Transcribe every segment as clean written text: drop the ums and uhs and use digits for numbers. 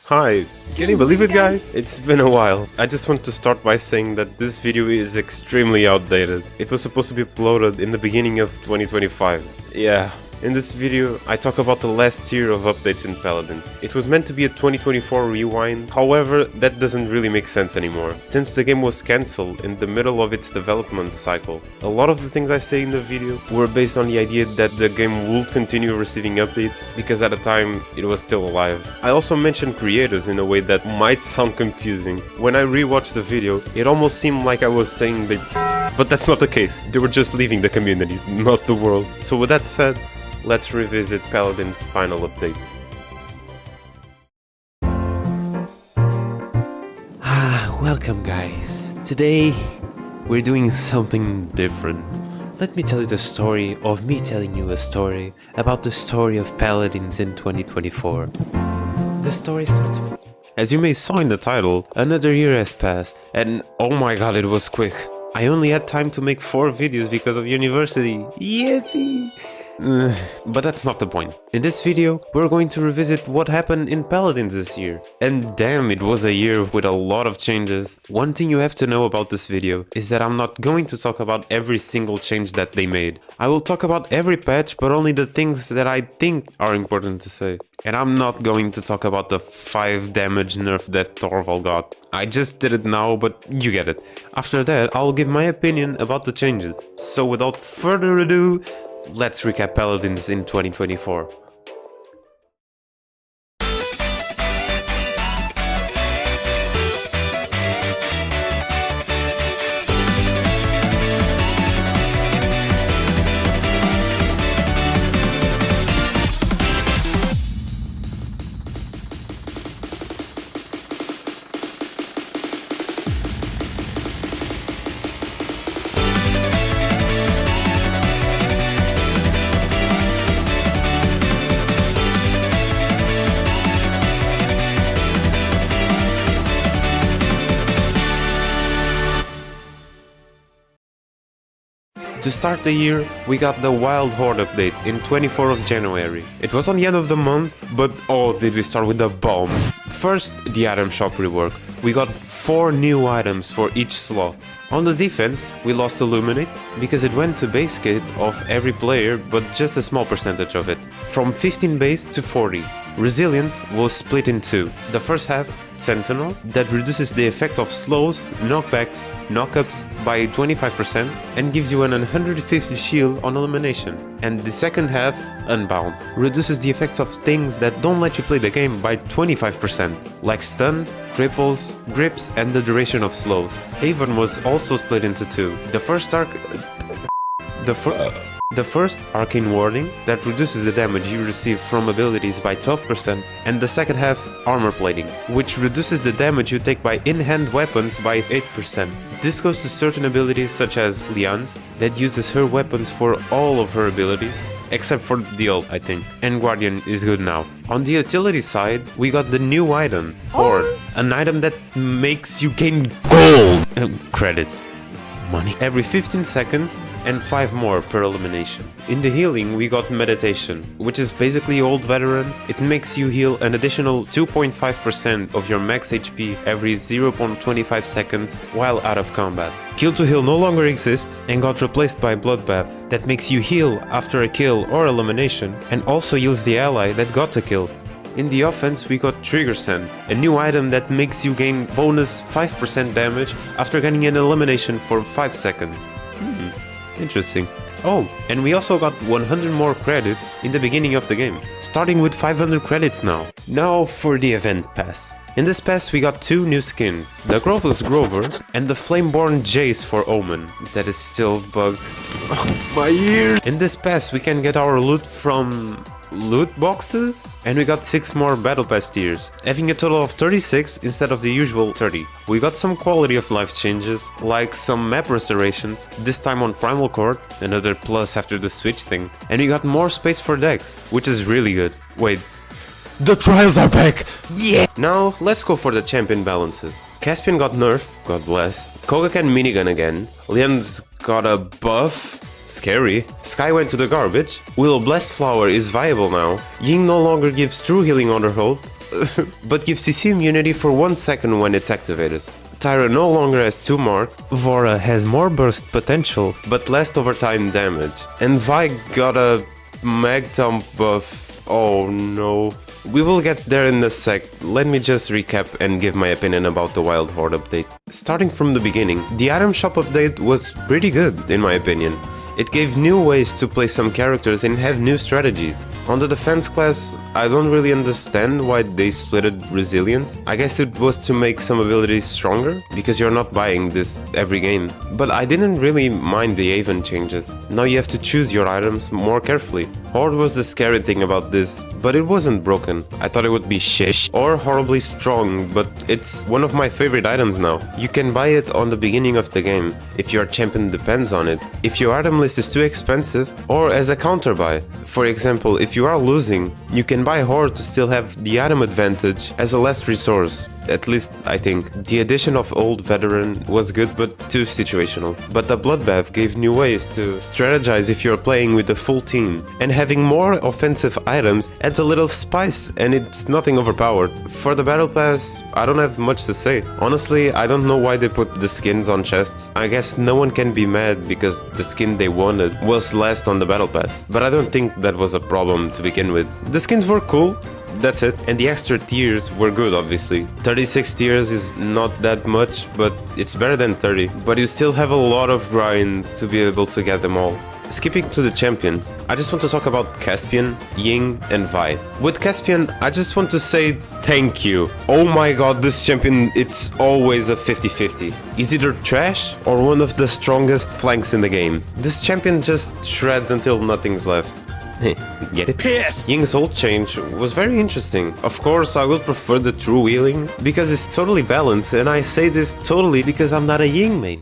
Hi, can you believe it, guys? It's been a while. I just want to start by saying that this video is extremely outdated. It was supposed to be uploaded in the beginning of 2025. Yeah. In this video, I talk about the last year of updates in Paladins. It was meant to be a 2024 rewind, however, that doesn't really make sense anymore, since the game was cancelled in the middle of its development cycle. A lot of the things I say in the video were based on the idea that the game would continue receiving updates, because at the time it was still alive. I also mentioned creators in a way that might sound confusing. When I rewatched the video, it almost seemed like I was saying that, but that's not the case. They were just leaving the community, not the world. So with that said, let's revisit Paladins' final updates. Welcome guys. Today we're doing something different. Let me tell you the story of me telling you a story about the story of Paladins in 2024. The story starts with... As you may saw in the title, another year has passed, and oh my god, it was quick. I only had time to make 4 videos because of university. Yippee! But that's not the point. In this video, we're going to revisit what happened in Paladins this year. And damn, it was a year with a lot of changes. One thing you have to know about this video is that I'm not going to talk about every single change that they made. I will talk about every patch, but only the things that I think are important to say. And I'm not going to talk about the 5 damage nerf that Torvald got. I just did it now, but you get it. After that, I'll give my opinion about the changes. So without further ado, let's recap Paladins in 2024. To start the year, we got the Wild Hoard update in 24th of January. It was on the end of the month, but oh, did we start with the bomb. First, the item shop rework. We got 4 new items for each slot. On the defense, we lost Illuminate, because it went to base kit of every player, but just a small percentage of it. From 15 base to 40. Resilience was split in 2. The first half, Sentinel, that reduces the effect of slows, knockbacks, knockups by 25% and gives you an 150 shield on elimination. And the second half, Unbound, reduces the effects of things that don't let you play the game by 25%, like stuns, cripples, grips and the duration of slows. Avon was also split into 2. The first Arcane Warding, that reduces the damage you receive from abilities by 12%, and the second half, Armor Plating, which reduces the damage you take by in-hand weapons by 8%. This goes to certain abilities such as Leon's, that uses her weapons for all of her abilities, except for the ult, I think, and Guardian is good now. On the utility side, we got the new item, Hoard, an item that makes you gain gold credits. Money every 15 seconds and 5 more per elimination. In the healing we got Meditation, which is basically Old Veteran. It makes you heal an additional 2.5% of your max HP every 0.25 seconds while out of combat. Kill to heal no longer exists and got replaced by Bloodbath, that makes you heal after a kill or elimination and also heals the ally that got the kill. In the offense we got Trigger Sand, a new item that makes you gain bonus 5% damage after getting an elimination for 5 seconds. Interesting. Oh, and we also got 100 more credits in the beginning of the game, starting with 500 credits now. Now for the event pass. In this pass we got 2 new skins, the Grovel's Grover and the Flameborn Jace for Omen, that is still bugged. Oh, my ears! In this pass we can get our loot from loot boxes, and we got 6 more battle pass tiers, having a total of 36 instead of the usual 30. We got some quality of life changes, like some map restorations, this time on Primal Court, another plus after the switch thing, and we got more space for decks, which is really good. Wait, the trials are back! Yeah! Now let's go for the champion balances. Caspian got nerfed, god bless. Koga can minigun again. Leon's got a buff. Scary. Sky went to the garbage. Willow Blessed Flower is viable now. Ying no longer gives true healing on her hold. but gives CC immunity for 1 second when it's activated. Tyra no longer has 2 marks, Vora has more burst potential, but less overtime damage. And Vi got a mag dump buff. Oh no. We will get there in a sec. Let me just recap and give my opinion about the Wild Hoard update. Starting from the beginning, the item shop update was pretty good in my opinion. It gave new ways to play some characters and have new strategies. On the defense class, I don't really understand why they splitted resilience. I guess it was to make some abilities stronger, because you're not buying this every game. But I didn't really mind the Haven changes. Now you have to choose your items more carefully. Hoard was the scary thing about this, but it wasn't broken. I thought it would be shit or horribly strong, but it's one of my favorite items now. You can buy it on the beginning of the game, if your champion depends on it. If your item list is too expensive, or as a counter buy. For example, if you are losing, you can buy Hoard to still have the item advantage as a last resource. At least, I think. The addition of Old Veteran was good but too situational. But the Bloodbath gave new ways to strategize if you're playing with the full team. And having more offensive items adds a little spice and it's nothing overpowered. For the Battle Pass, I don't have much to say. Honestly, I don't know why they put the skins on chests. I guess no one can be mad because the skin they wanted was last on the Battle Pass. But I don't think that was a problem to begin with. The skins were cool. That's it. And the extra tiers were good, obviously. 36 tiers is not that much, but it's better than 30. But you still have a lot of grind to be able to get them all. Skipping to the champions, I just want to talk about Caspian, Ying, and Vi. With Caspian, I just want to say thank you. Oh my god, this champion, it's always a 50-50. He's either trash or one of the strongest flanks in the game. This champion just shreds until nothing's left. Get it? Piss! Ying's ult change was very interesting. Of course, I will prefer the true wheeling because it's totally balanced, and I say this totally because I'm not a Ying main.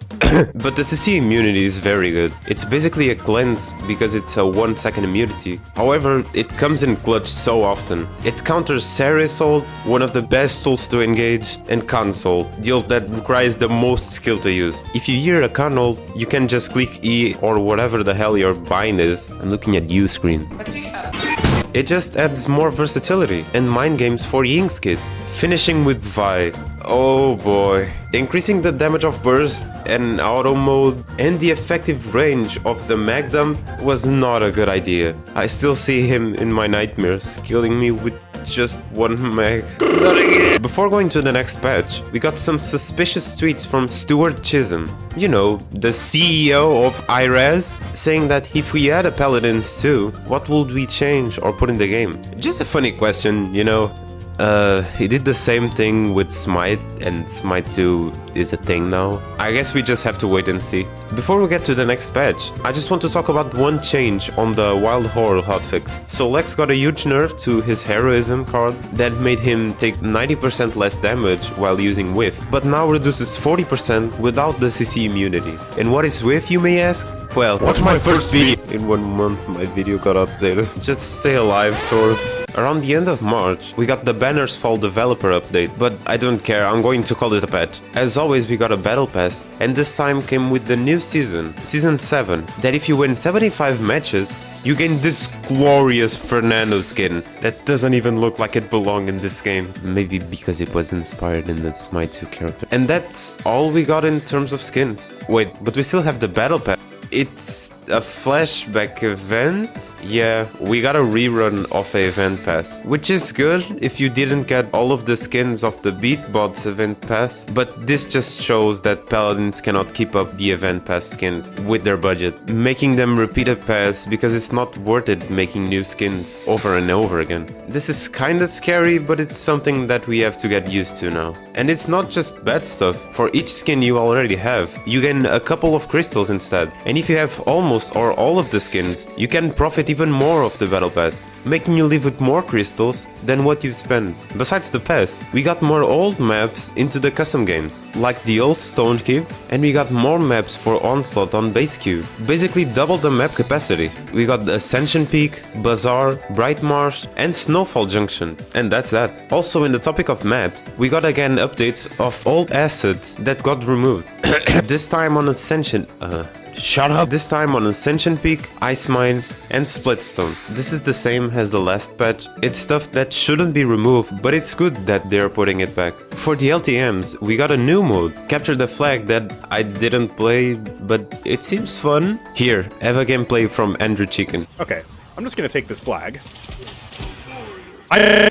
But the CC immunity is very good. It's basically a cleanse because it's a 1 second immunity. However, it comes in clutch so often. It counters Ceres ult, one of the best tools to engage, and Khan's ult, the ult that requires the most skill to use. If you hear a Khan ult, you can just click E or whatever the hell your bind is. I'm looking at you screen. It just adds more versatility and mind games for Ying's kit. Finishing with Vi. Oh boy. Increasing the damage of burst and auto mode and the effective range of the mag dump was not a good idea. I still see him in my nightmares, killing me with just 1 mag. Not again! Before going to the next patch, we got some suspicious tweets from Stuart Chisholm. You know, the CEO of IRES, saying that if we add a Paladins too, what would we change or put in the game? Just a funny question, you know. He did the same thing with Smite, and Smite 2 is a thing now. I guess we just have to wait and see. Before we get to the next patch, I just want to talk about one change on the Wild Hoard hotfix. So Lex got a huge nerf to his heroism card that made him take 90% less damage while using Whiff, but now reduces 40% without the CC immunity. And what is Whiff, you may ask? Well, watch my first video! In 1 month my video got updated. Just stay alive, Thor. Around the end of March, we got the Banners Fall developer update, but I don't care, I'm going to call it a patch. As always, we got a battle pass, and this time came with the new season, Season 7, that if you win 75 matches, you gain this glorious Fernando skin that doesn't even look like it belonged in this game. Maybe because it was inspired in the Smite 2 character. And that's all we got in terms of skins. Wait, but we still have the battle pass. It's a flashback event? Yeah, we got a rerun of the event pass, which is good if you didn't get all of the skins of the Beatbots event pass, but this just shows that Paladins cannot keep up the event pass skins with their budget, making them repeat a pass because it's not worth it making new skins over and over again. This is kinda scary, but it's something that we have to get used to now. And it's not just bad stuff. For each skin you already have, you gain a couple of crystals instead, and if you have almost or all of the skins, you can profit even more of the battle pass, making you live with more crystals than what you spend. Besides the pass, we got more old maps into the custom games, like the old Stone Cube, and we got more maps for Onslaught on Base Cube, basically double the map capacity. We got the Ascension Peak, Bazaar, Bright Marsh, and Snowfall Junction, and that's that. Also in the topic of maps, we got again updates of old assets that got removed. This time on Ascension, Shut up! This time on Ascension Peak, Ice Mines, and Splitstone. This is the same as the last patch. It's stuff that shouldn't be removed, but it's good that they're putting it back. For the LTMs, we got a new mode, Capture the Flag, that I didn't play, but it seems fun. Here, have a gameplay from Andrew Chicken. Okay, I'm just gonna take this flag.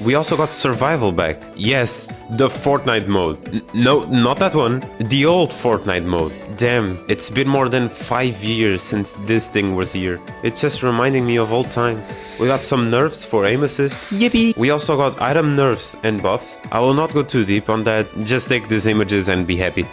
We also got Survival back. Yes, the Fortnite mode. No, not that one. The old Fortnite mode. Damn, it's been more than 5 years since this thing was here. It's just reminding me of old times. We got some nerfs for aim assist. Yippee! We also got item nerfs and buffs. I will not go too deep on that. Just take these images and be happy.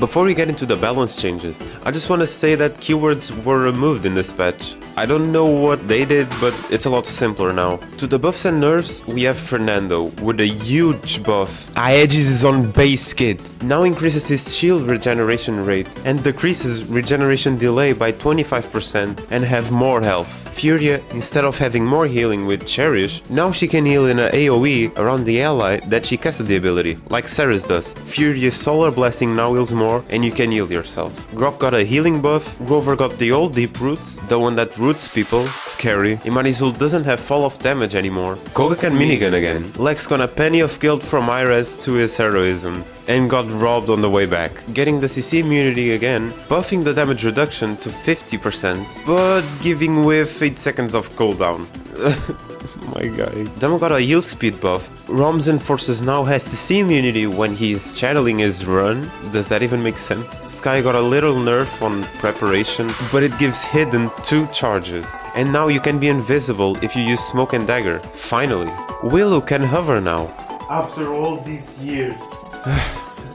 Before we get into the balance changes, I just want to say that keywords were removed in this patch. I don't know what they did, but it's a lot simpler now. To the buffs and nerfs, we have Fernando with a huge buff. Aegis is on base kit. Now increases his shield regeneration rate and decreases regeneration delay by 25% and have more health. Furia, instead of having more healing with Cherish, now she can heal in an AoE around the ally that she casted the ability, like Ceres does. Furia's Solar Blasting now heals more and you can heal yourself. Grok got a healing buff, Grover got the old Deep Roots, the one that roots people, scary. Imanizul doesn't have fall off damage anymore. Koga can minigun again. Lex got a penny of guilt from Iris to his heroism and got robbed on the way back, getting the CC immunity again, buffing the damage reduction to 50%, but giving with 8 seconds of cooldown. My guy. Demo got a heal speed buff. Rom's Enforces now has CC immunity when he's channeling his run. Does that even make sense? Sky got a little nerf on preparation, but it gives hidden 2 charges. And now you can be invisible if you use smoke and dagger. Finally. Willow can hover now. After all these years.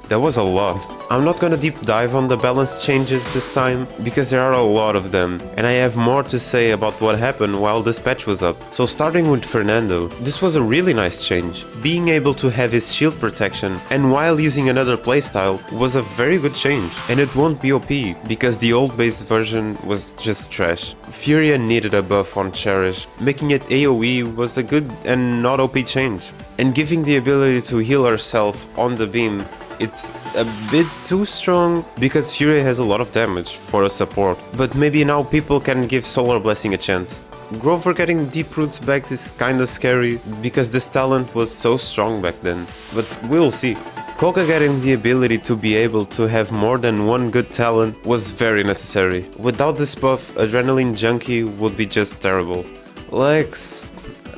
That was a lot. I'm not gonna deep dive on the balance changes this time, because there are a lot of them, and I have more to say about what happened while this patch was up. So starting with Fernando, this was a really nice change. Being able to have his shield protection, and while using another playstyle, was a very good change. And it won't be OP, because the old base version was just trash. Furia needed a buff on Cherish, making it AoE was a good and not OP change. And giving the ability to heal herself on the beam, it's a bit too strong because Fury has a lot of damage for a support, but maybe now people can give Solar Blessing a chance. Grover getting Deep Roots back is kinda scary because this talent was so strong back then, but we'll see. Koga getting the ability to be able to have more than one good talent was very necessary. Without this buff, Adrenaline Junkie would be just terrible. Lex,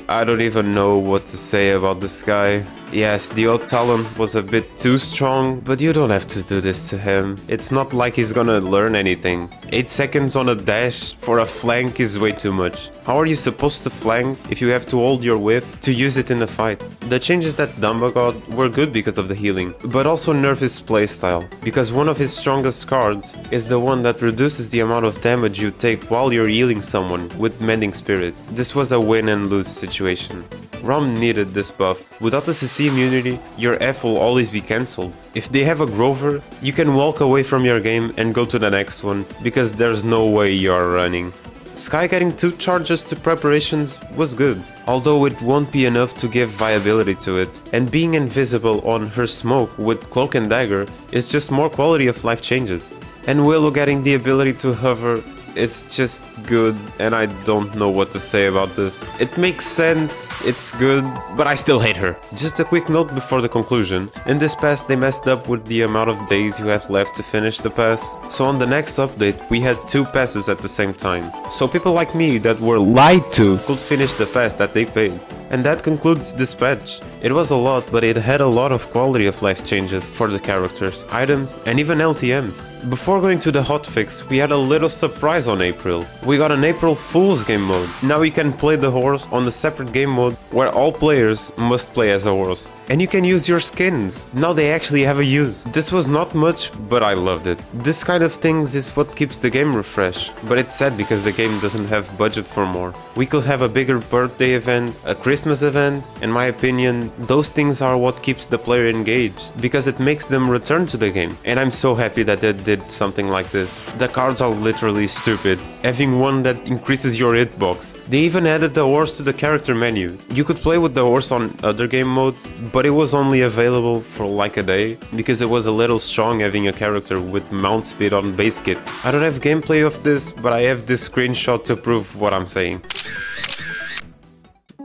I don't even know what to say about this guy. Yes, the old talent was a bit too strong, but you don't have to do this to him. It's not like he's gonna learn anything. 8 seconds on a dash for a flank is way too much. How are you supposed to flank if you have to hold your whip to use it in a fight? The changes that Dumba got were good because of the healing, but also nerf his playstyle, because one of his strongest cards is the one that reduces the amount of damage you take while you're healing someone with Mending Spirit. This was a win and lose situation. Rom needed this buff. Without the CC immunity, your F will always be cancelled. If they have a Grover, you can walk away from your game and go to the next one, because there's no way you're running. Sky getting 2 charges to preparations was good, although it won't be enough to give viability to it, and being invisible on her smoke with Cloak and Dagger is just more quality of life changes. And Willow getting the ability to hover, it's just good, and I don't know what to say about this. It makes sense, it's good, but I still hate her. Just a quick note before the conclusion. In this pass they messed up with the amount of days you have left to finish the pass. So on the next update we had 2 passes at the same time. So people like me that were lied to could finish the pass that they paid. And that concludes this patch. It was a lot, but it had a lot of quality of life changes for the characters, items, and even LTMs. Before going to the hotfix, we had a little surprise on April. We got an April Fool's game mode. Now you can play the horse on the separate game mode where all players must play as a horse. And you can use your skins. Now they actually have a use. This was not much, but I loved it. This kind of things is what keeps the game refresh. But it's sad because the game doesn't have budget for more. We could have a bigger birthday event, a Christmas Christmas event. In my opinion, those things are what keeps the player engaged, because it makes them return to the game. And I'm so happy that they did something like this. The cards are literally stupid, having one that increases your hitbox. They even added the horse to the character menu. You could play with the horse on other game modes, but it was only available for like a day, because it was a little strong having a character with mount speed on base kit. I don't have gameplay of this, but I have this screenshot to prove what I'm saying.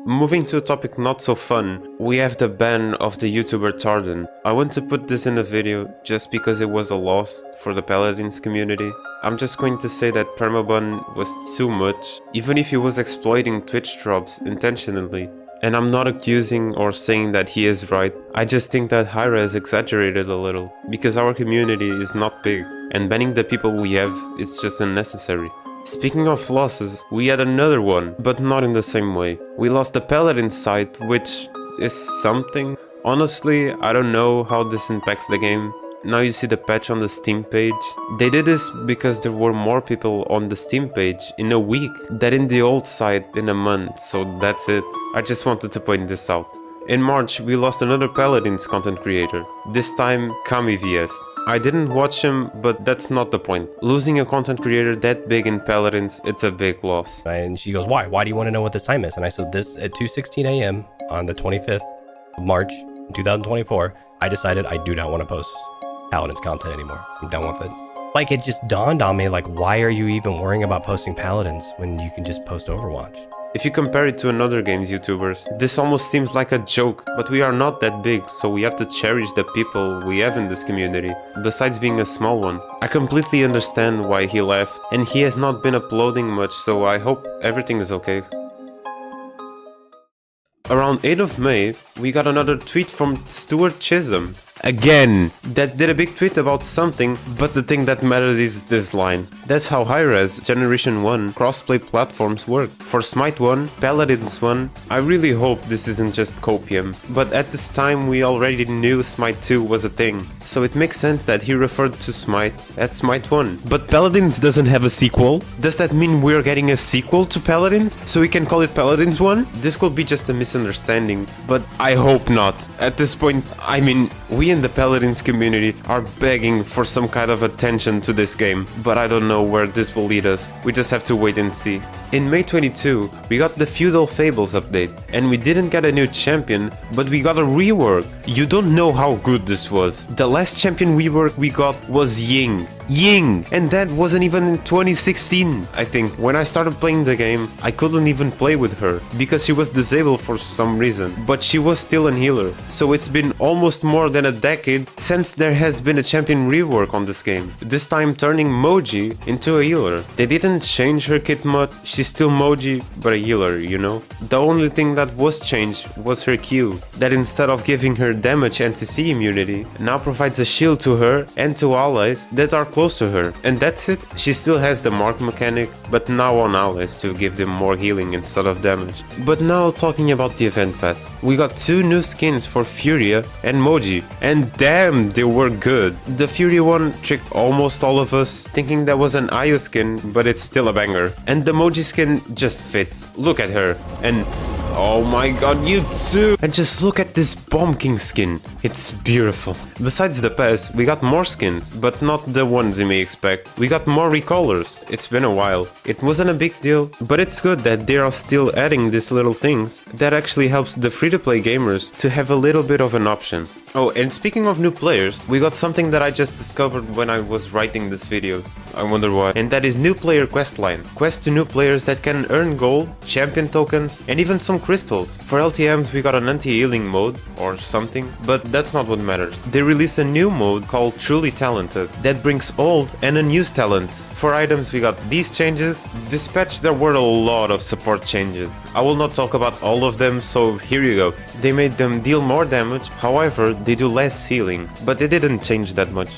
Moving to a topic not so fun, we have the ban of the YouTuber Tardan. I want to put this in the video just because it was a loss for the Paladins community. I'm just going to say that permaban was too much, even if he was exploiting Twitch drops intentionally. And I'm not accusing or saying that he is right, I just think that Hi-Rez exaggerated a little, because our community is not big, and banning the people we have is just unnecessary. Speaking of losses, we had another one, but not in the same way. We lost the Paladin site, which is something. Honestly, I don't know how this impacts the game. Now you see the patch on the Steam page. They did this because there were more people on the Steam page in a week than in the old site in a month, so that's it. I just wanted to point this out. In March, we lost another Paladins content creator, this time Kami VS. I didn't watch him, but that's not the point. Losing a content creator that big in Paladins, it's a big loss. And she goes, why? Why do you want to know what this time is? And I said, this at 2:16 a.m. on the 25th of March 2024, I decided I do not want to post Paladins content anymore. I'm done with it. Like, it just dawned on me, like, why are you even worrying about posting Paladins when you can just post Overwatch? If you compare it to another games YouTubers, this almost seems like a joke, but we are not that big, so we have to cherish the people we have in this community, besides being a small one. I completely understand why he left, and he has not been uploading much, so I hope everything is okay. Around 8th of May, we got another tweet from Stuart Chisholm. Again, that did a big tweet about something, but the thing that matters is this line. That's how Hi-Rez Generation 1 crossplay platforms work. For Smite 1, Paladins 1, I really hope this isn't just copium, but at this time we already knew Smite 2 was a thing, so it makes sense that he referred to Smite as Smite 1. But Paladins doesn't have a sequel? Does that mean we're getting a sequel to Paladins, so we can call it Paladins 1? This could be just a misunderstanding, but I hope not. At this point, I mean, we in the Paladins community are begging for some kind of attention to this game, but I don't know where this will lead us. We just have to wait and see. In May 22, we got the Feudal Fables update, and we didn't get a new champion, but we got a rework. You don't know how good this was. The last champion rework we got was Ying, and that wasn't even in 2016, I think. When I started playing the game, I couldn't even play with her, because she was disabled for some reason, but she was still a healer. So it's been almost more than a decade since there has been a champion rework on this game, this time turning Moji into a healer. They didn't change her kit much, she's still Moji, but a healer, you know? The only thing that was changed was her Q, that instead of giving her damage NTC immunity, now provides a shield to her and to allies that are close to her, and that's it. She still has the mark mechanic, but now on allies to give them more healing instead of damage. But now talking about the event pass, we got 2 new skins for Furia and Moji, and damn, they were good. The Furia one tricked almost all of us, thinking that was an Ayo skin, but it's still a banger. And the Moji skin just fits. Look at her, and oh my god, you too! And just look at this Bomb King skin, it's beautiful. Besides the pass, we got more skins, but not the ones you may expect. We got more recolors. It's been a while. It wasn't a big deal, but it's good that they are still adding these little things that actually helps the free-to-play gamers to have a little bit of an option. Oh, and speaking of new players, we got something that I just discovered when I was writing this video. I wonder why. And that is new player quest line. Quest to new players that can earn gold, champion tokens, and even some crystals. For LTMs we got an anti-healing mode, or something, but that's not what matters. They released a new mode called Truly Talented, that brings old and unused talents. For items we got these changes. This patch there were a lot of support changes. I will not talk about all of them, so here you go. They made them deal more damage, however, they do less healing, but they didn't change that much.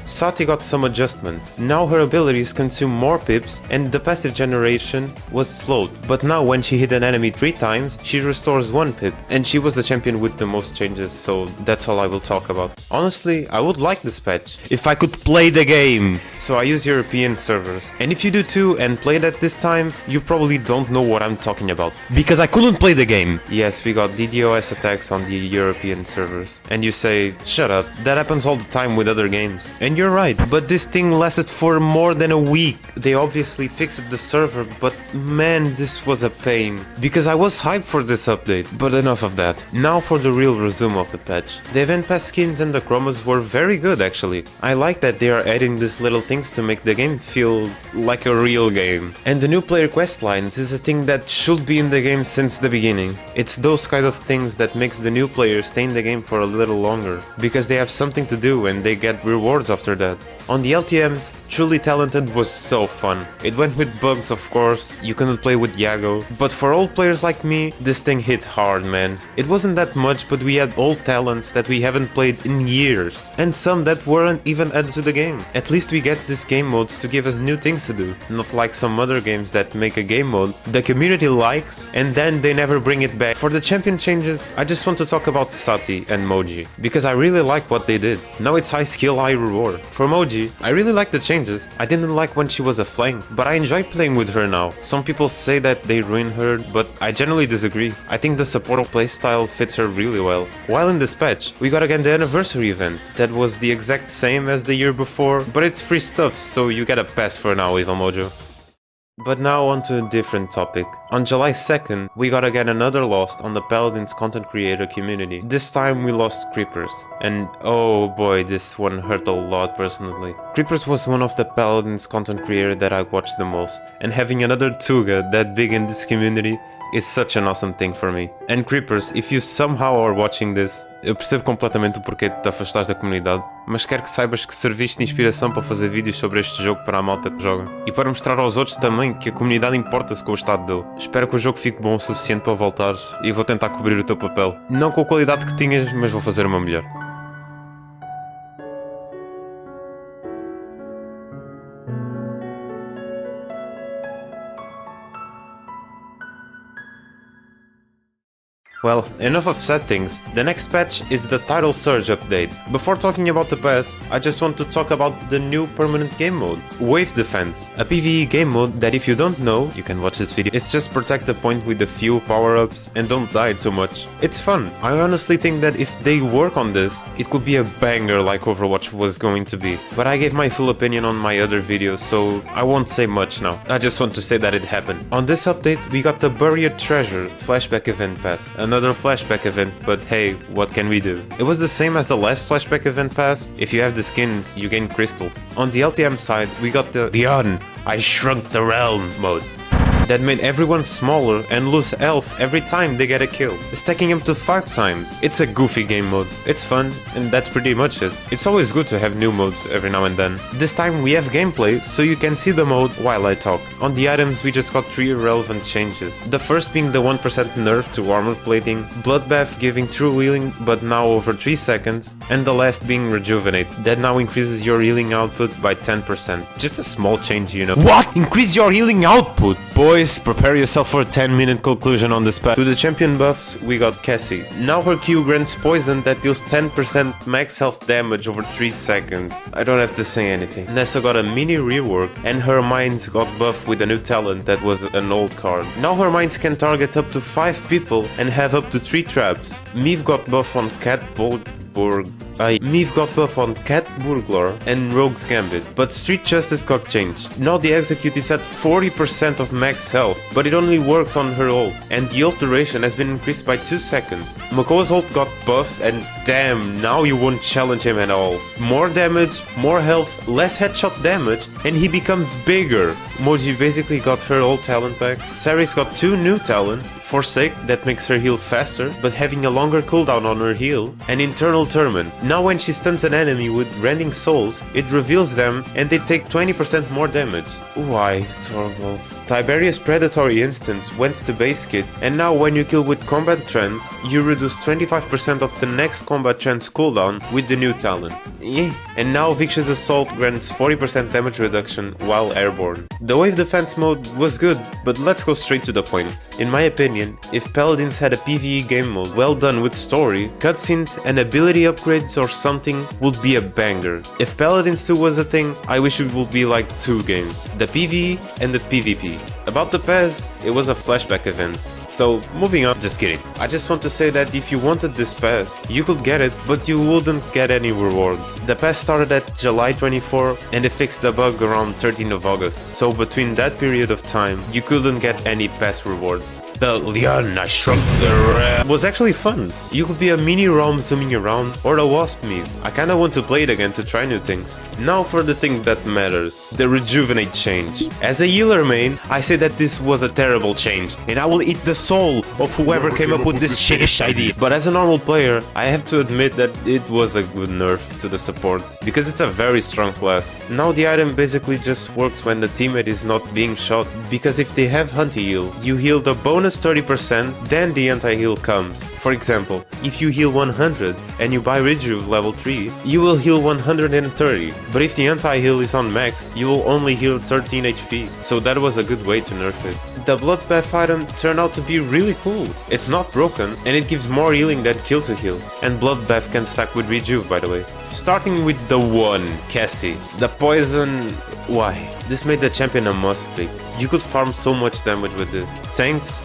Sati got some adjustments. Now her abilities consume more pips and the passive generation was slowed. But now when she hit an enemy 3 times, she restores 1 pip. And she was the champion with the most changes, so that's all I will talk about. Honestly, I would like this patch if I could play the game. So I use European servers. And if you do too and played at this time, you probably don't know what I'm talking about. Because I couldn't play the game. Yes, we got DDoS attacks on the European servers. And you say, shut up, that happens all the time with other games. And you're right, but this thing lasted for more than a week. They obviously fixed the server, but man, this was a pain. Because I was hyped for this update, but enough of that. Now for the real resume of the patch. The event pass skins and the chromas were very good actually. I like that they are adding these little things to make the game feel like a real game. And the new player quest lines is a thing that should be in the game since the beginning. It's those kind of things that makes the new players stay in the game for a little longer, because they have something to do and they get rewards after that. On the LTMs, Truly Talented was so fun. It went with bugs of course, you couldn't play with Yago, but for old players like me, this thing hit hard, man. It wasn't that much, but we had old talents that we haven't played in years, and some that weren't even added to the game. At least we get this game modes to give us new things to do, not like some other games that make a game mode the community likes and then they never bring it back. For the champion changes, I just want to talk about Sati and Moji, because I really like what they did. Now it's high skill, high reward. For Moji, I really like the changes. I didn't like when she was a flank, but I enjoy playing with her now. Some people say that they ruin her, but I generally disagree. I think the support playstyle fits her really well. While in this patch, we got again the anniversary event. That was the exact same as the year before, but it's free stuff, so you get a pass for now with Mojo. But now on to a different topic. On July 2nd, we got again another loss on the Paladins content creator community. This time we lost Creepers. And oh boy, this one hurt a lot personally. Creepers was one of the Paladins content creator that I watched the most. And having another Tuga that big in this community is such an awesome thing for me. And Creepers, if you somehow are watching this, eu percebo completamente o porquê de te afastares da comunidade, mas quero que saibas que serviste de inspiração para fazer vídeos sobre este jogo para a malta que joga. E para mostrar aos outros também que a comunidade importa-se com o estado dele. Espero que o jogo fique bom o suficiente para voltares e vou tentar cobrir o teu papel. Não com a qualidade que tinhas, mas vou fazer uma melhor. Well, enough of sad things. The next patch is the Tidal Surge update. Before talking about the pass, I just want to talk about the new permanent game mode, Wave Defense, a PvE game mode that if you don't know, you can watch this video, it's just protect the point with a few power-ups and don't die too much. It's fun. I honestly think that if they work on this, it could be a banger like Overwatch was going to be. But I gave my full opinion on my other videos, so I won't say much now. I just want to say that it happened. On this update, we got the Buried Treasure flashback event pass. Another flashback event, but hey, what can we do? It was the same as the last flashback event pass. If you have the skins, you gain crystals. On the LTM side, we got the I Shrunk the Realm mode. That made everyone smaller and lose health every time they get a kill, stacking up to 5 times. It's a goofy game mode. It's fun, and that's pretty much it. It's always good to have new modes every now and then. This time we have gameplay, so you can see the mode while I talk. On the items we just got 3 relevant changes. The first being the 1% nerf to armor plating, Bloodbath giving true healing but now over 3 seconds, and the last being Rejuvenate, that now increases your healing output by 10%. Just a small change, you know. What? Increase your healing output? Boys, prepare yourself for a 10-minute conclusion on this path. To the champion buffs, we got Cassie. Now her Q grants poison that deals 10% max health damage over 3 seconds. I don't have to say anything. Nessa got a mini rework, and her mines got buffed with a new talent that was an old card. Now her mines can target up to 5 people and have up to 3 traps. Miv got buff on Miv got buff on Cat Burglar and Rogue's Gambit, but Street Justice got changed. Now the execute is at 40% of max health, but it only works on her ult, and the ult duration has been increased by 2 seconds. Mako's ult got buffed, and damn, now you won't challenge him at all. More damage, more health, less headshot damage, and he becomes bigger. Moji basically got her old talent back. Saris got 2 new talents, Forsake that makes her heal faster, but having a longer cooldown on her heal, and Internal Torment. Now when she stuns an enemy with Rending Souls, it reveals them and they take 20% more damage. Why, Torvald? Tiberius Predatory Instance went to base kit, and now when you kill with Combat Trance, you reduce 25% of the next Combat Trance cooldown with the new talent. And now Vicious Assault grants 40% damage reduction while airborne. The wave defense mode was good, but let's go straight to the point. In my opinion, if Paladins had a PvE game mode well done with story, cutscenes and ability upgrades or something would be a banger. If Paladins 2 was a thing, I wish it would be like 2 games, the PvE and the PvP. About the pass, it was a flashback event. So, moving on, just kidding. I just want to say that if you wanted this pass, you could get it, but you wouldn't get any rewards. The pass started at July 24 and they fixed the bug around 13th of August, so between that period of time, you couldn't get any pass rewards. The Leon, I shrunk the rat was actually fun. You could be a mini ROM zooming around, or a wasp meme. I kinda want to play it again to try new things. Now for the thing that matters, the rejuvenate change. As a healer main, I say that this was a terrible change, and I will eat the soul of whoever came up with this shittish idea. But as a normal player, I have to admit that it was a good nerf to the supports, because it's a very strong class. Now the item basically just works when the teammate is not being shot, because if they have Hunty Heal, you heal the bonus 30%, then the anti-heal comes. For example, if you heal 100 and you buy Rejuve level 3, you will heal 130, but if the anti-heal is on max, you will only heal 13 HP, so that was a good way to nerf it. The Bloodbath item turned out to be really cool. It's not broken, and it gives more healing than kill to heal, and Bloodbath can stack with Rejuve, by the way. Starting with the one, Cassie. The poison... why? This made the champion a must pick. You could farm so much damage with this. Tanks?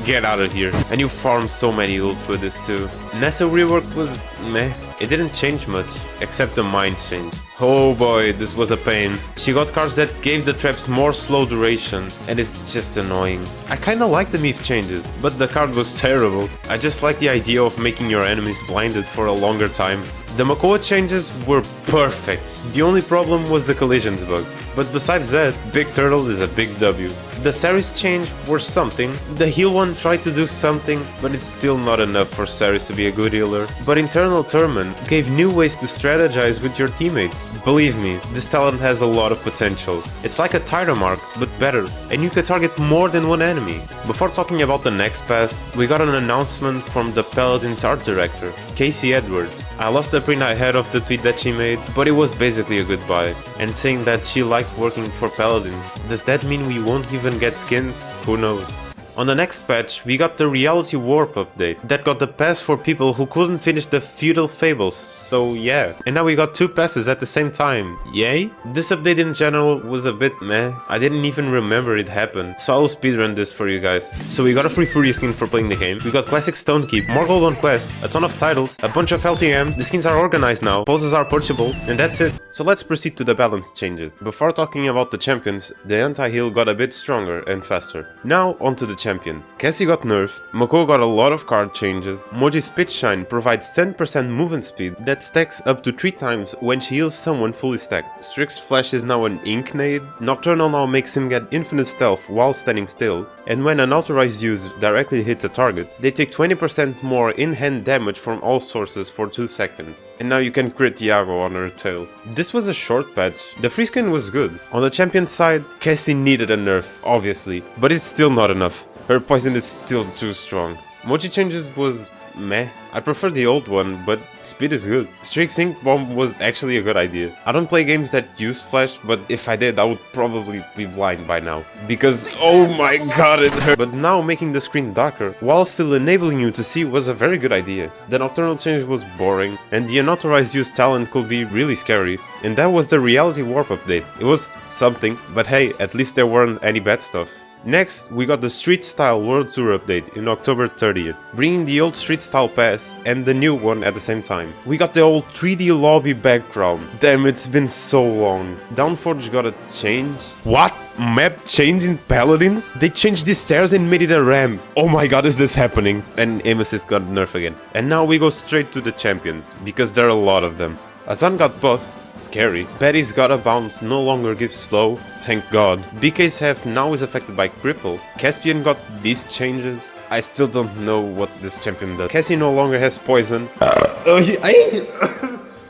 Get out of here. And you farm so many ults with this too. Nessa rework was meh. It didn't change much, except the mind change. Oh boy, this was a pain. She got cards that gave the traps more slow duration, and it's just annoying. I kinda like the Miith changes, but the card was terrible. I just like the idea of making your enemies blinded for a longer time. The Makoa changes were perfect. The only problem was the collisions bug. But besides that, Big Turtle is a big W. The Saris change were something. The heal one tried to do something, but it's still not enough for Saris to be a good healer. But Internal Tournament gave new ways to strategize with your teammates. Believe me, this talent has a lot of potential. It's like a title mark, but better, and you can target more than one enemy. Before talking about the next pass, we got an announcement from the Paladins art director, Casey Edwards. I lost the print I had of the tweet that she made, but it was basically a goodbye, and saying that she liked working for Paladins. Does that mean we won't even get skins? Who knows? On the next patch, we got the Reality Warp update that got the pass for people who couldn't finish the Feudal Fables, so yeah. And now we got 2 passes at the same time, yay? This update in general was a bit meh. I didn't even remember it happened, so I'll speedrun this for you guys. So we got a free Fury skin for playing the game, we got Classic Stone Keep, more gold on quests, a ton of titles, a bunch of LTMs, the skins are organized now, poses are purchasable, and that's it. So let's proceed to the balance changes. Before talking about the champions, the anti-heal got a bit stronger and faster. Now onto the champions. Cassie got nerfed, Mako got a lot of card changes, Moji's Pitch Shine provides 10% movement speed that stacks up to 3 times when she heals someone fully stacked. Strix's Flash is now an Ink Nade, Nocturnal now makes him get infinite stealth while standing still, and when an authorized use directly hits a target, they take 20% more in-hand damage from all sources for 2 seconds. And now you can crit Iago on her tail. This was a short patch. The free skin was good. On the champion side, Cassie needed a nerf, obviously, but it's still not enough. Her poison is still too strong. Moji changes was meh. I prefer the old one, but speed is good. Strix Ink Bomb was actually a good idea. I don't play games that use flash, but if I did, I would probably be blind by now. Because, oh my god, it hurt. But now making the screen darker, while still enabling you to see, was a very good idea. The Nocturnal change was boring, and the unauthorized use talent could be really scary. And that was the Reality Warp update. It was something, but hey, at least there weren't any bad stuff. Next, we got the Street Style World Tour update in October 30th, bringing the old Street Style pass and the new one at the same time. We got the old 3D lobby background. Damn, it's been so long. Downforge got a change. What? Map change in Paladins? They changed the stairs and made it a ramp. Oh my god, is this happening? And aim assist got nerfed again. And now we go straight to the champions, because there are a lot of them. Azan got buffed. Scary. Betty's got a bounce, no longer gives slow, thank god. BK's half now is affected by cripple. Caspian got these changes. I still don't know what this champion does. Cassie no longer has poison.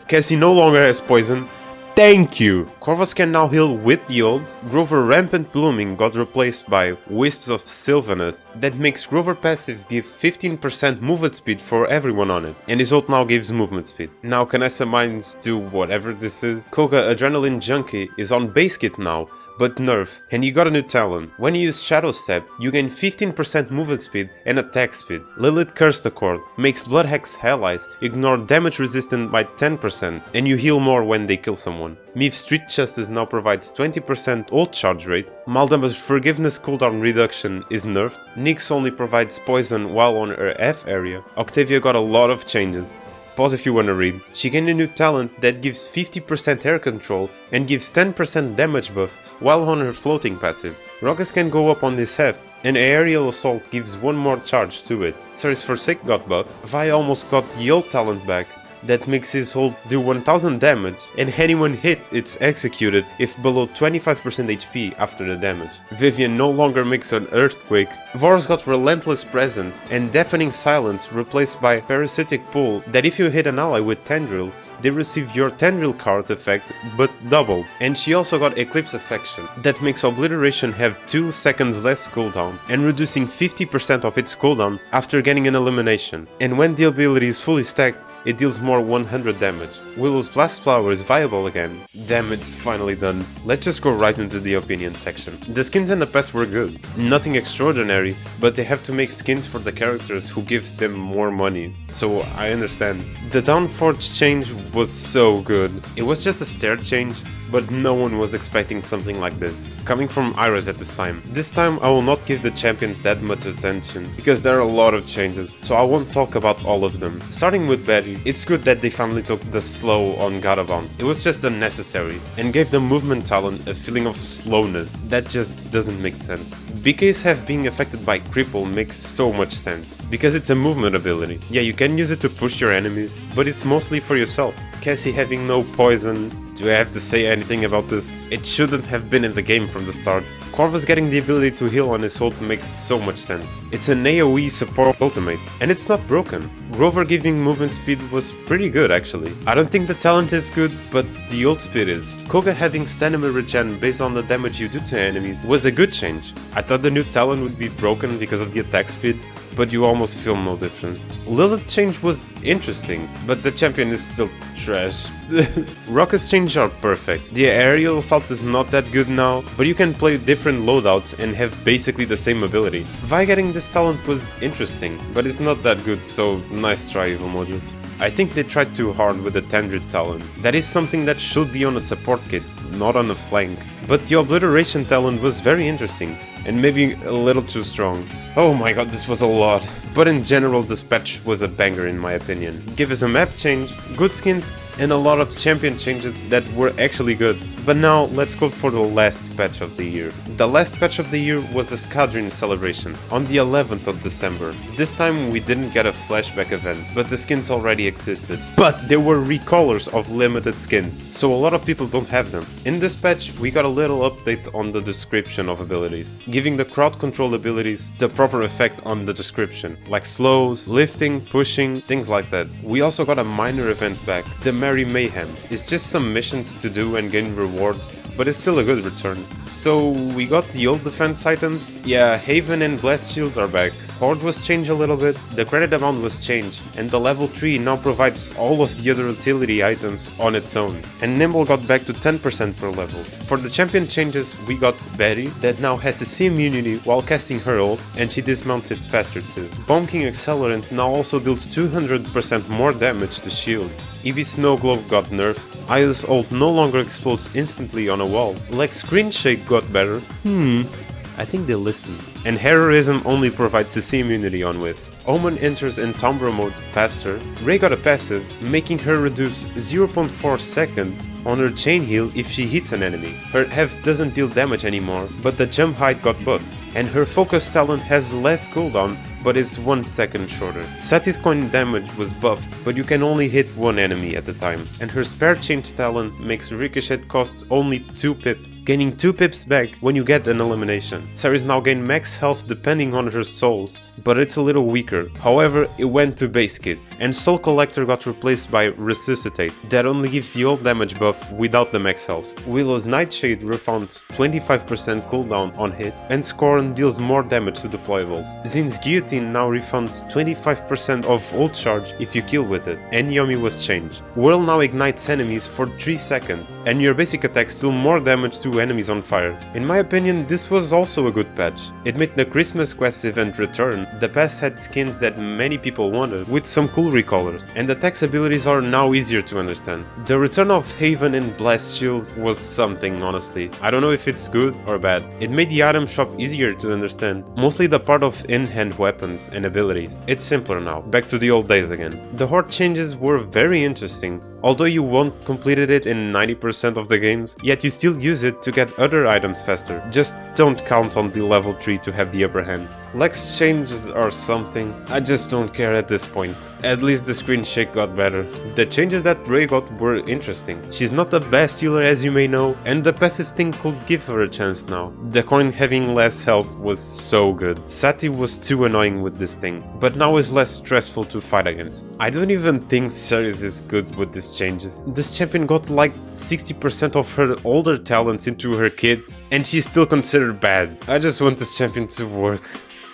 Cassie no longer has poison. Thank you! Corvus can now heal with the ult. Grover Rampant Blooming got replaced by Wisps of Sylvanus. That makes Grover passive give 15% movement speed for everyone on it. And his ult now gives movement speed. Now Canessa Mines do whatever this is. Koga Adrenaline Junkie is on base kit now, but nerf, and you got a new talent. When you use Shadow Step, you gain 15% movement speed and attack speed. Lilith Cursed Accord makes Blood Hex allies ignore damage resistant by 10%, and you heal more when they kill someone. Mif Street Justice now provides 20% ult charge rate. Maldama's Forgiveness cooldown reduction is nerfed. Nyx only provides poison while on her F area. Octavia got a lot of changes. Pause if you wanna read. She gained a new talent that gives 50% air control and gives 10% damage buff while on her floating passive. Rockets can go up on this half, and aerial assault gives one more charge to it. Ceres Forsake got buff. Vi almost got the ult talent back. That makes his ult do 1000 damage, and anyone hit it's executed if below 25% HP after the damage. Vivian no longer makes an earthquake. Varus got Relentless Presence and Deafening Silence replaced by Parasitic Pull that if you hit an ally with Tendril, they receive your Tendril card effect but doubled. And she also got Eclipse Affection that makes Obliteration have 2 seconds less cooldown and reducing 50% of its cooldown after getting an elimination. And when the ability is fully stacked, it deals more 100 damage. Willow's Blast Flower is viable again. Damn, it's finally done. Let's just go right into the opinion section. The skins and the pets were good. Nothing extraordinary, but they have to make skins for the characters who gives them more money. So I understand. The Downforge change was so good. It was just a stair change, but no one was expecting something like this, coming from Iris at this time. This time I will not give the champions that much attention, because there are a lot of changes, so I won't talk about all of them. Starting with Betty, it's good that they finally took the slow on Gadabound. It was just unnecessary, and gave the movement talent a feeling of slowness that just doesn't make sense. BK's have being affected by Cripple makes so much sense, because it's a movement ability. Yeah, you can use it to push your enemies, but it's mostly for yourself. Cassie having no poison, do I have to say anything about this? It shouldn't have been in the game from the start. Corvus getting the ability to heal on his ult makes so much sense. It's an AoE support ultimate, and it's not broken. Grover giving movement speed was pretty good actually. I don't think the talent is good, but the ult speed is. Koga having stamina regen based on the damage you do to enemies was a good change. I thought the new talent would be broken because of the attack speed, but you almost feel no difference. Lilith change was interesting, but the champion is still trash. Rocket's change are perfect. The aerial assault is not that good now, but you can play different loadouts and have basically the same ability. Vi getting this talent was interesting, but it's not that good, so nice try, Evomojo. I think they tried too hard with the Tendrit talent. That is something that should be on a support kit, not on a flank. But the Obliteration talent was very interesting, and maybe a little too strong. Oh my god, this was a lot. But in general, this patch was a banger in my opinion. Give us a map change, good skins, and a lot of champion changes that were actually good. But now, let's go for the last patch of the year. The last patch of the year was the Skadrin celebration, on the 11th of December. This time we didn't get a flashback event, but the skins already existed. But there were recolors of limited skins, so a lot of people don't have them. In this patch, we got a little update on the description of abilities, giving the crowd control abilities the proper effect on the description, like slows, lifting, pushing, things like that. We also got a minor event back, the Merry Mayhem. It's just some missions to do and gain rewards, but it's still a good return. So we got the old defense items. Yeah, Haven and Blast Shields are back. Hoard was changed a little bit, the credit amount was changed, and the level 3 now provides all of the other utility items on its own. And Nimble got back to 10% per level. For the champion changes, we got Betty, that now has a C immunity while casting her ult, and she dismounts it faster too. Bomb King Accelerant now also deals 200% more damage to shields. Eevee Snow Globe got nerfed, Aya's ult no longer explodes instantly on a wall. Like Screen Shake got better. I think they listened. And Heroism only provides the C immunity on width. Omen enters in Tombra mode faster. Ray got a passive, making her reduce 0.4 seconds on her chain heal if she hits an enemy. Her F doesn't deal damage anymore, but the jump height got buffed. and her focus talent has less cooldown but is 1 second shorter. Sati's coin damage was buffed, but you can only hit one enemy at a time, and her spare change talent makes ricochet cost only 2 pips, gaining 2 pips back when you get an elimination. Ceres now gain max health depending on her souls, but it's a little weaker. However, it went to base kit, and Soul Collector got replaced by Resuscitate, that only gives the old damage buff without the max health. Willow's Nightshade refounds 25% cooldown on hit, and Scorn deals more damage to deployables. Zin's Guillotine now refunds 25% of ult charge if you kill with it, and Yomi was changed. Whirl now ignites enemies for 3 seconds, and your basic attacks deal more damage to enemies on fire. In my opinion, this was also a good patch. It made the Christmas Quest event return. The pass had skins that many people wanted, with some cool recolors, and the text abilities are now easier to understand. The return of Haven and Blast Shields was something, honestly. I don't know if it's good or bad. It made the item shop easier to understand, mostly the part of in-hand weapons and abilities. It's simpler now, back to the old days again. The Hoard changes were very interesting. Although you won't completed it in 90% of the games, yet you still use it to get other items faster. Just don't count on the level 3 to have the upper hand. Lex changes are something, I just don't care at this point. At least the screen shake got better. The changes that Ray got were interesting. She's not the best healer as you may know, and the passive thing could give her a chance now. The coin having less health was so good. Sati was too annoying with this thing, but now is less stressful to fight against. I don't even think Ceres is good with this changes. This champion got like 60% of her older talents into her kit, and she's still considered bad. I just want this champion to work.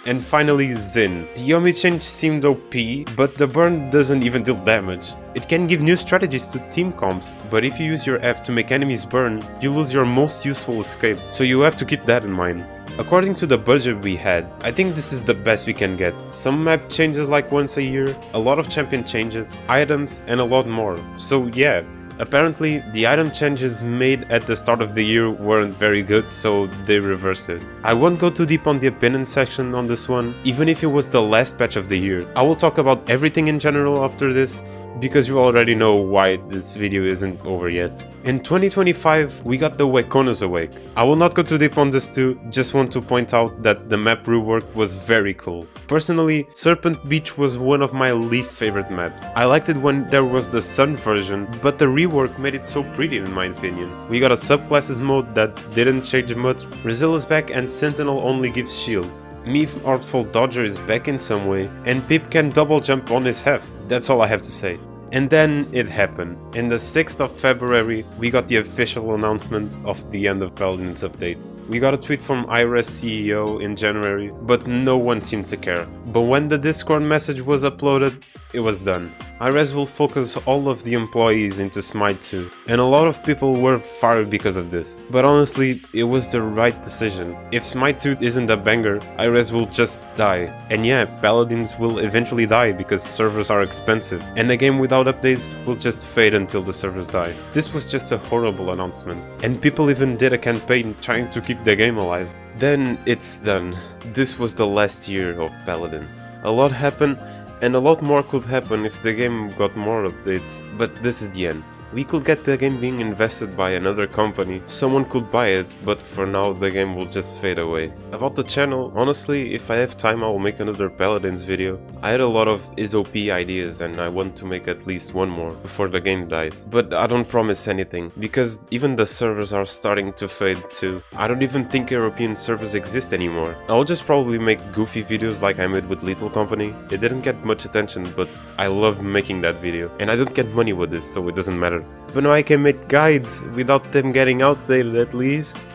And finally Zin. The Yomi change seemed OP, but the burn doesn't even deal damage. It can give new strategies to team comps, but if you use your F to make enemies burn, you lose your most useful escape, so you have to keep that in mind. According to the budget we had, I think this is the best we can get. Some map changes like once a year, a lot of champion changes, items, and a lot more. So yeah. Apparently, the item changes made at the start of the year weren't very good, so they reversed it. I won't go too deep on the opinion section on this one, even if it was the last patch of the year. I will talk about everything in general after this, because you already know why this video isn't over yet. In 2025, we got the Wakonas Awake. I will not go too deep on this too, just want to point out that the map rework was very cool. Personally, Serpent Beach was one of my least favorite maps. I liked it when there was the sun version, but the rework made it so pretty in my opinion. We got a subclasses mode that didn't change much, Rezil is back and Sentinel only gives shields. Meve Artful Dodger is back in some way, and Pip can double jump on his hef. That's all I have to say. And then it happened. In the 6th of February, we got the official announcement of the end of Paladins updates. We got a tweet from IRES CEO in January, but no one seemed to care. But when the Discord message was uploaded, it was done. IRES will focus all of the employees into Smite 2, and a lot of people were fired because of this. But honestly, it was the right decision. If Smite 2 isn't a banger, IRES will just die. And yeah, Paladins will eventually die because servers are expensive, and a game without updates will just fade until the servers die. This was just a horrible announcement, and people even did a campaign trying to keep the game alive. Then it's done. This was the last year of Paladins. A lot happened, and a lot more could happen if the game got more updates, but this is the end. We could get the game being invested by another company, someone could buy it, but for now the game will just fade away. About the channel, honestly, if I have time I will make another Paladins video. I had a lot of ISOP ideas and I want to make at least one more before the game dies. But I don't promise anything, because even the servers are starting to fade too. I don't even think European servers exist anymore. I'll just probably make goofy videos like I made with Little Company. It didn't get much attention, but I love making that video. And I don't get money with this, so it doesn't matter. But now I can make guides without them getting outdated at least.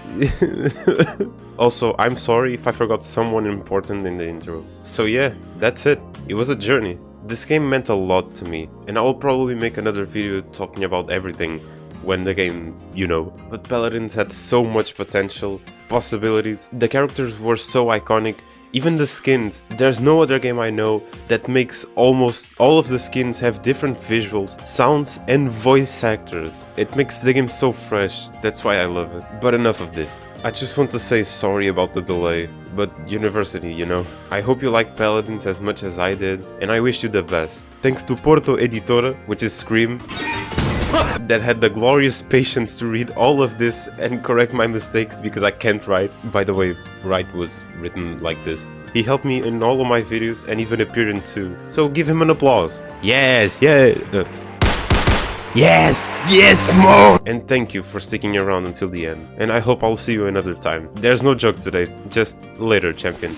Also, I'm sorry if I forgot someone important in the intro. So yeah, that's it. It was a journey. This game meant a lot to me, and I will probably make another video talking about everything when the game, you know. But Paladins had so much potential, possibilities, the characters were so iconic. Even the skins, there's no other game I know that makes almost all of the skins have different visuals, sounds and voice actors. It makes the game so fresh, that's why I love it. But enough of this. I just want to say sorry about the delay, but university, you know. I hope you like Paladins as much as I did, and I wish you the best. Thanks to Porto Editora, which is Scream. that had the glorious patience to read all of this and correct my mistakes because I can't write. By the way, write was written like this. He helped me in all of my videos and even appeared in 2. So give him an applause. Yes, yeah. Yes, more! And thank you for sticking around until the end. And I hope I'll see you another time. There's no joke today, just later, champion.